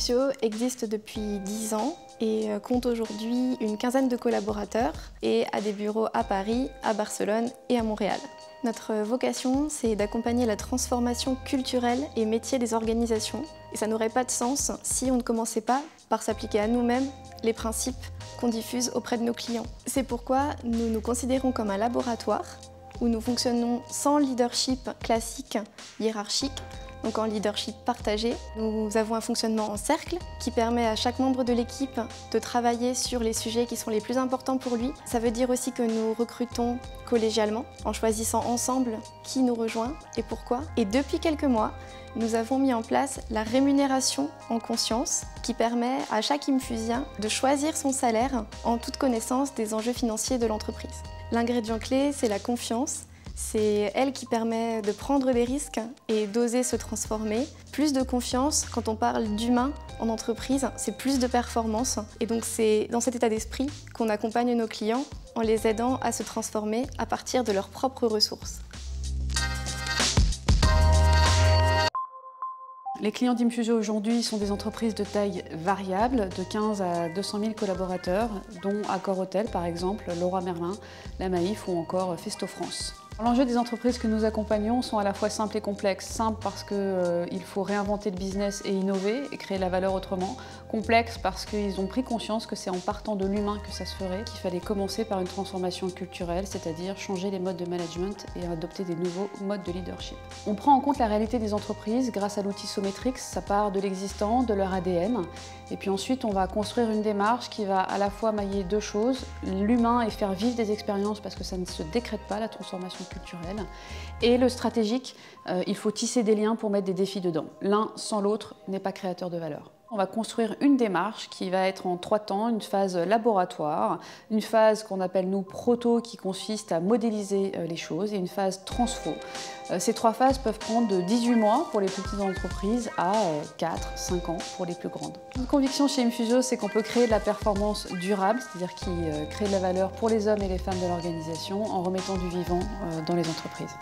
Infusio existe depuis 10 ans et compte aujourd'hui une quinzaine de collaborateurs et a des bureaux à Paris, à Barcelone et à Montréal. Notre vocation, c'est d'accompagner la transformation culturelle et métier des organisations. Et ça n'aurait pas de sens si on ne commençait pas par s'appliquer à nous-mêmes les principes qu'on diffuse auprès de nos clients. C'est pourquoi nous nous considérons comme un laboratoire où nous fonctionnons sans leadership classique, hiérarchique, donc en leadership partagé. Nous avons un fonctionnement en cercle qui permet à chaque membre de l'équipe de travailler sur les sujets qui sont les plus importants pour lui. Ça veut dire aussi que nous recrutons collégialement en choisissant ensemble qui nous rejoint et pourquoi. Et depuis quelques mois, nous avons mis en place la rémunération en conscience qui permet à chaque infusien de choisir son salaire en toute connaissance des enjeux financiers de l'entreprise. L'ingrédient clé, c'est la confiance. C'est elle qui permet de prendre des risques et d'oser se transformer. Plus de confiance, quand on parle d'humain en entreprise, c'est plus de performance. Et donc c'est dans cet état d'esprit qu'on accompagne nos clients en les aidant à se transformer à partir de leurs propres ressources. Les clients d'Infusio aujourd'hui sont des entreprises de taille variable, de 15 à 200 000 collaborateurs, dont Accor Hotel par exemple, Leroy Merlin, la Maïf ou encore Festo France. L'enjeu des entreprises que nous accompagnons sont à la fois simples et complexes. Simples parce qu'il faut réinventer le business et innover et créer la valeur autrement. Complexes parce qu'ils ont pris conscience que c'est en partant de l'humain que ça se ferait, qu'il fallait commencer par une transformation culturelle, c'est-à-dire changer les modes de management et adopter des nouveaux modes de leadership. On prend en compte la réalité des entreprises grâce à l'outil Sometrix, ça part de l'existant, de leur ADN. Et puis ensuite, on va construire une démarche qui va à la fois mailler deux choses, l'humain et faire vivre des expériences parce que ça ne se décrète pas, la transformation culturelle. Et le stratégique, il faut tisser des liens pour mettre des défis dedans. L'un sans l'autre n'est pas créateur de valeur. On va construire une démarche qui va être en 3 temps, une phase laboratoire, une phase qu'on appelle nous proto qui consiste à modéliser les choses et une phase transfo. Ces 3 phases peuvent prendre de 18 mois pour les plus petites entreprises à 4-5 ans pour les plus grandes. Notre conviction chez Infusio, c'est qu'on peut créer de la performance durable, c'est-à-dire qui crée de la valeur pour les hommes et les femmes de l'organisation en remettant du vivant dans les entreprises.